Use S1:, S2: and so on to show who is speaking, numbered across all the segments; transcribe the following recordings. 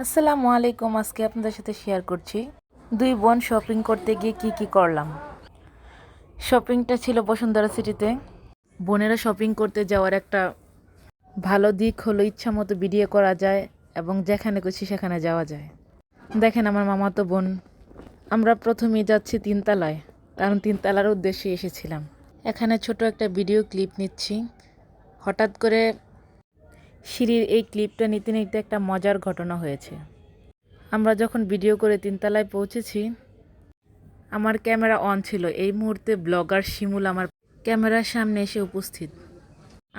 S1: আসসালামু আলাইকুম। আজকে আপনাদের সাথে শেয়ার করছি দুই বোন শপিং করতে গিয়ে কি করলাম। শপিংটা ছিল বসুন্ধরা সিটিতে। বোনেরা শপিং করতে যাওয়ার একটা ভালো দিক হলো ইচ্ছা মতো ভিডিও করা যায় এবং যেখানে খুশি সেখানে যাওয়া যায়। দেখেন আমার মামাতো বোন, আমরা প্রথমেই যাচ্ছি তিনতলায়, কারণ তিনতলার উদ্দেশ্যে এসেছিলাম। এখানে ছোট একটা ভিডিও ক্লিপ নিচ্ছি। হঠাৎ করে সিঁড়ির এই ক্লিপটা নিতে নিতে একটা মজার ঘটনা হয়েছে। আমরা যখন ভিডিও করে তিনতলায় পৌঁছেছি, আমার ক্যামেরা অন ছিল। এই মুহূর্তে ব্লগার শিমুল আমার ক্যামেরার সামনে এসে উপস্থিত।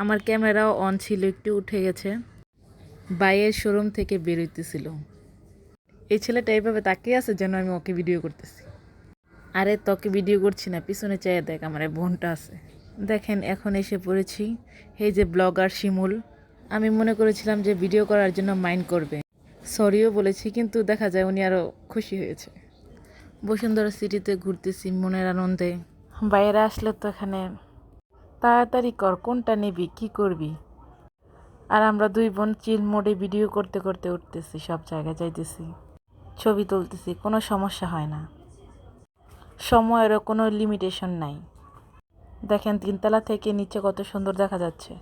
S1: আমার ক্যামেরাও অন ছিল, একটু উঠে গেছে। বাইয়ের শোরুম থেকে বেরোইতেছিল। এই ছেলেটা এইভাবে তাকিয়ে আছে যেন আমি ওকে ভিডিও করতেছি। আরে তোকে ভিডিও করছি না, পিছনে চেয়ে দেখ, আমার বোনটা আছে। দেখেন এখন এসে পড়েছি। এই যে ব্লগার শিমুল। আমি মনে করেছিলাম যে ভিডিও করার জন্য মাইন্ড করবে, সরিও বলেছি, কিন্তু দেখা যায় উনি আরও খুশি হয়েছে। বসুন্ধরা সিটিতে ঘুরতেছি মনের আনন্দে। বাইরে আসলে তো এখানে তাড়াতাড়ি কর, কোনটা নিবি, কি করবি। আর আমরা দুই বোন চিল মোডে ভিডিও করতে করতে উঠতেছি, সব জায়গায় যাইতেছি, ছবি তুলতেছি, কোনো সমস্যা হয় না। সময়েরও কোনো লিমিটেশন নাই। দেখেন তিনতলা থেকে নিচে কত সুন্দর দেখা যাচ্ছে।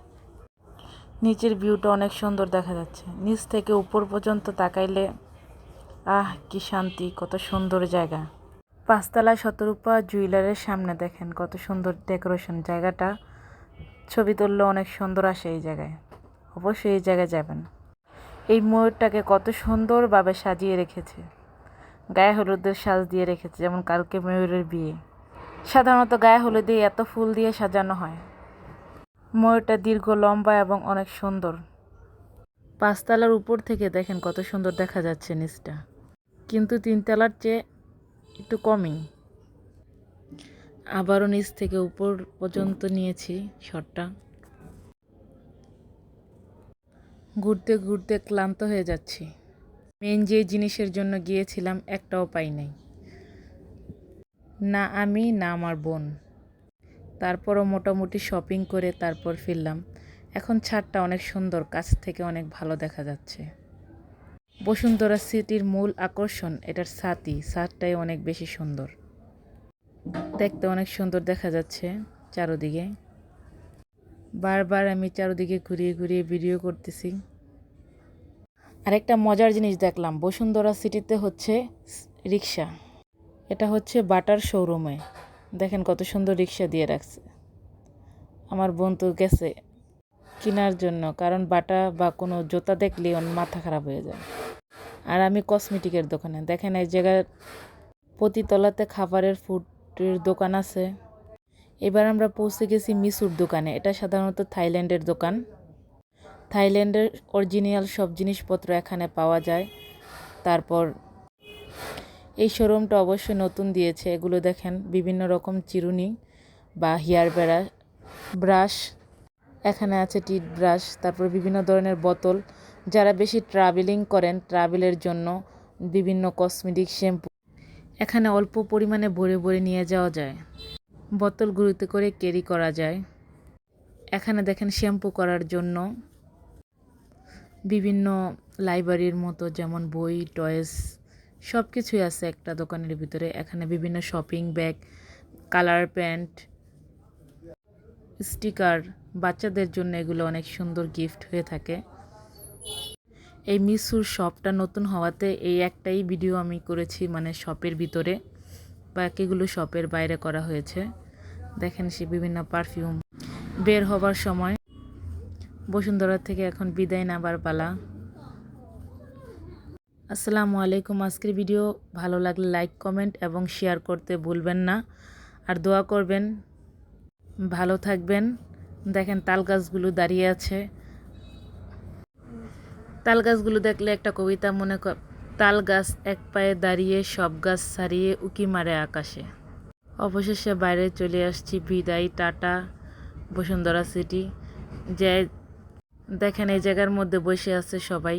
S1: নিচের ভিউটা অনেক সুন্দর দেখা যাচ্ছে। নিচ থেকে উপর পর্যন্ত তাকাইলে কি শান্তি, কত সুন্দর জায়গা। পাঁচতলায় শতরূপা জুয়েলারের সামনে দেখেন কত সুন্দর ডেকোরেশন। জায়গাটা ছবি তুললে অনেক সুন্দর আসে এই জায়গায়। অবশ্যই এই জায়গায় যাবেন। এই ময়ূরটাকে কত সুন্দরভাবে সাজিয়ে রেখেছে, গায়ে হলুদের সাজ দিয়ে রেখেছে, যেমন কালকে ময়ূরের বিয়ে। সাধারণত গায়ে হলুদে এত ফুল দিয়ে সাজানো হয়। ময়ূরটা দীর্ঘ, লম্বা এবং অনেক সুন্দর। পাঁচতলার উপর থেকে দেখেন কত সুন্দর দেখা যাচ্ছে নিচটা, কিন্তু তিনতলার চেয়ে একটু কমই। আবারও নিচ থেকে উপর পর্যন্ত নিয়েছি শটটা। ঘুরতে ঘুরতে ক্লান্ত হয়ে যাচ্ছি। মেন যে জিনিসের জন্য গিয়েছিলাম একটাও পাই নাই, না আমি না আমার বোন। তারপরও মোটামুটি শপিং করে তারপর ফিরলাম। এখন ছাদটা অনেক সুন্দর, কাছ থেকে অনেক ভালো দেখা যাচ্ছে। বসুন্ধরা সিটির মূল আকর্ষণ এটার ছাদটাই অনেক বেশি সুন্দর, দেখতে অনেক সুন্দর দেখা যাচ্ছে চারদিকে। বারবার আমি চারদিকে ঘুরিয়ে ঘুরিয়ে ভিডিও করতেছি। আরেকটা মজার জিনিস দেখলাম, বসুন্ধরা সিটিতে হচ্ছে রিক্সা। এটা হচ্ছে বাটার শোরুমে। দেখেন কত সুন্দর রিক্সা দিয়ে রাখছে। আমার বোন তো গেছে কেনার জন্য, কারণ বাটা বা কোনো জুতা দেখলে ওর মাথা খারাপ হয়ে যায়। আর আমি কসমেটিকের দোকানে। দেখেন এই জায়গায় প্রতিতলাতে খাবারের ফুডের দোকান আছে। এবার আমরা পৌঁছে গেছি মিশুর দোকানে। এটা সাধারণত থাইল্যান্ডের দোকান। থাইল্যান্ডের অরিজিনাল সব জিনিসপত্র এখানে পাওয়া যায়। তারপর এই শোরুমটা অবশ্যই নতুন দিয়েছে। এগুলো দেখেন বিভিন্ন রকম চিরুনি বা হেয়ার ব্রাশ, এখানে আছে টিথ ব্রাশ, তারপর বিভিন্ন ধরনের বোতল। যারা বেশি ট্রাভেলিং করেন, ট্রাভেলের জন্য বিভিন্ন কসমেটিক, শ্যাম্পু এখানে অল্প পরিমাণে ভরে ভরে নিয়ে যাওয়া যায়। বোতলগুলোতে করে ক্যারি করা যায়। এখানে দেখেন শ্যাম্পু করার জন্য বিভিন্ন লাইব্রেরির মতো, যেমন বই, টয়েস সব কিছুই আছে একটা দোকানের ভিতরে। এখানে বিভিন্ন shopping bag, colour pant, sticker, বাচ্চাদের জন্য এগুলো অনেক সুন্দর গিফট হয়ে থাকে। এই মিশুর শপটা নতুন হওয়াতে এই একটাই ভিডিও আমি করেছি, মানে শপের ভিতরে, বাকিগুলো শপের বাইরে করা হয়েছে। দেখেন সে বিভিন্ন পারফিউম। বের হবার সময় বসুন্ধরা থেকে এখন বিদায় নেবার পালা। আসসালামু আলাইকুম। আজকের ভিডিও ভালো লাগলে লাইক, কমেন্ট এবং শেয়ার করতে ভুলবেন না। আর দোয়া করবেন। ভালো থাকবেন। দেখেন তাল গাছগুলো দাঁড়িয়ে আছে। তাল গাছগুলো দেখলে একটা কবিতা মনে কর, তাল গাছ এক পায়ে দাঁড়িয়ে সব গাছ ছাড়িয়ে উকি মারে আকাশে। অবশেষে বাইরে চলে আসছি। বিদায়, টাটা। বসুন্ধরা সিটি যে দেখেন এই জায়গার মধ্যে বসে আছে সবাই।